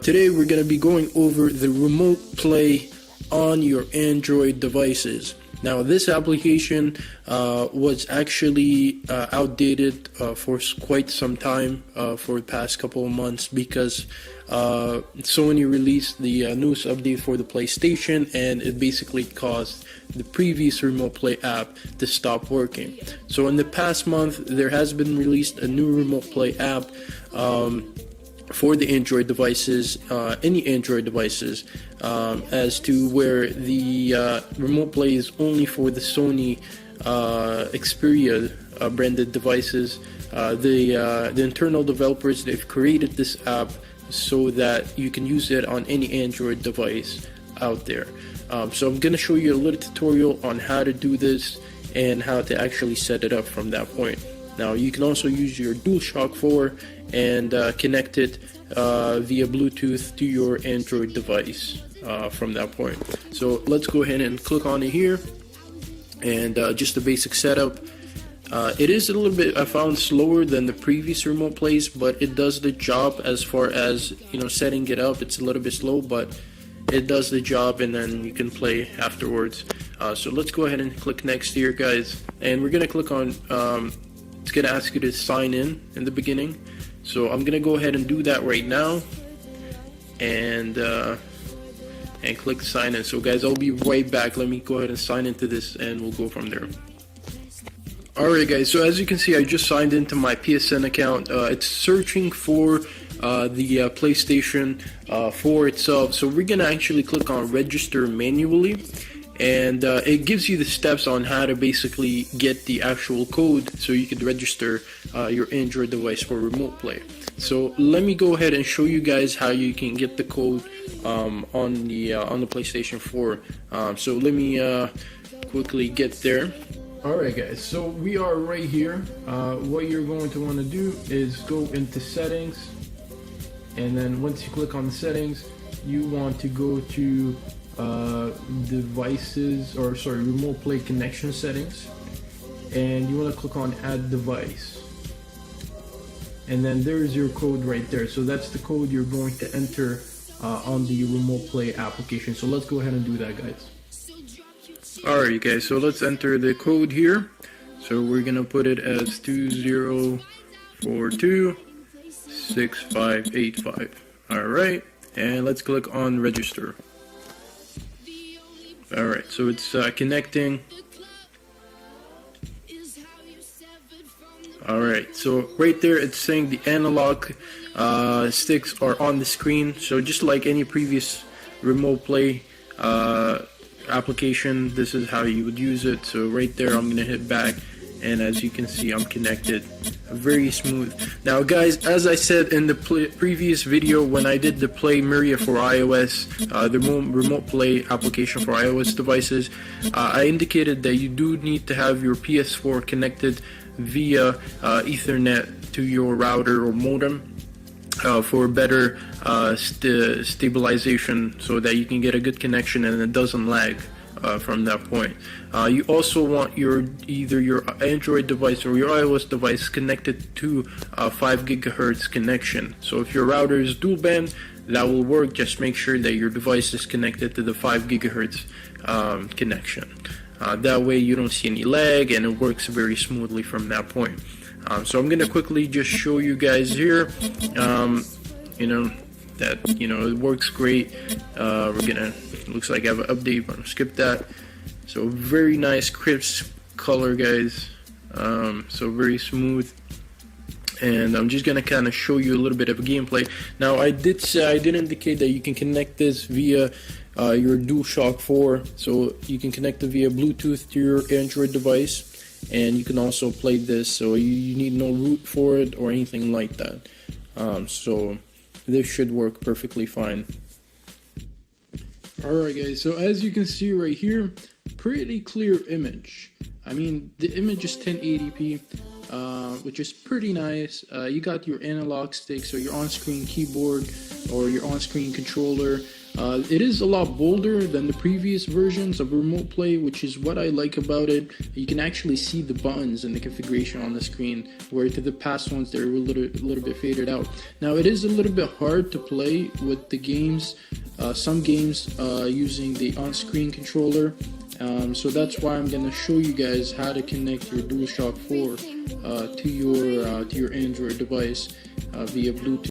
Today we're going to be going over the remote play on your Android devices. Now this application was actually outdated for quite some time, for the past couple of months, because Sony released the newest update for the PlayStation, and it basically caused the previous remote play app to stop working. So in the past month there has been released a new remote play app for the Android devices, any Android devices, as to where the remote play is only for the Sony Xperia branded devices. The internal developers, they've created this app so that you can use it on any Android device out there. So I'm going to show you a little tutorial on how to do this and how to actually set it up from that point. Now you can also use your DualShock 4 and connect it via Bluetooth to your Android device from that point. So let's go ahead and click on it here, and just the basic setup. It is a little bit, I found, slower than the previous remote plays, but it does the job as far as, you know, setting it up. It's a little bit slow, but it does the job, and then you can play afterwards. So let's go ahead and click next here, guys, and we're gonna click on it's gonna ask you to sign in the beginning. So I'm gonna go ahead and do that right now, and click sign in. So guys, I'll be right back. Let me go ahead and sign into this, and we'll go from there. Alright guys, so as you can see, I just signed into my PSN account. It's searching for the PlayStation 4 itself. So we're gonna actually click on register manually, and it gives you the steps on how to basically get the actual code so you can register your Android device for remote play. So let me go ahead and show you guys how you can get the code on the PlayStation 4. So let me quickly get there. Alright guys, so we are right here. What you're going to want to do is go into settings, and then once you click on the settings, you want to go to devices, or sorry, remote play connection settings, and you want to click on add device, and then there's your code right there. So that's the code you're going to enter on the remote play application. So let's go ahead and do that, guys. Alright guys, so let's enter the code here. So we're gonna put it as 20426585. Alright, and let's click on register. Alright, so it's connecting. Alright, so right there it's saying the analog sticks are on the screen. So just like any previous remote play application, this is how you would use it. So right there I'm gonna hit back, and as you can see, I'm connected. Very smooth. Now guys, as I said in the previous video, when I did the Play Miria for iOS, the remote play application for iOS devices, I indicated that you do need to have your Ps4 connected via Ethernet to your router or modem for better stabilization, so that you can get a good connection and it doesn't lag from that point. You also want either your Android device or your iOS device connected to a 5 GHz connection. So if your router is dual band, that will work. Just make sure that your device is connected to the 5 GHz connection. That way you don't see any lag, and it works very smoothly from that point. So I'm gonna quickly just show you guys here, you know, that, you know, it works great. We're gonna, looks like I have an update, but I'll skip that. So very nice crisp color, guys. So very smooth, and I'm just gonna kind of show you a little bit of a gameplay. Now I did indicate that you can connect this via your DualShock 4, so you can connect it via Bluetooth to your Android device, and you can also play this, so you need no root for it or anything like that. So this should work perfectly fine. Alright guys, so as you can see right here, pretty clear image. I mean, the image is 1080p, which is pretty nice. You got your analog stick, so your on-screen keyboard or your on-screen controller. It is a lot bolder than the previous versions of Remote Play, which is what I like about it. You can actually see the buttons and the configuration on the screen, where to the past ones they're a little bit faded out. Now it is a little bit hard to play with the games, some games using the on-screen controller. So that's why I'm gonna show you guys how to connect your DualShock 4 to your Android device via Bluetooth.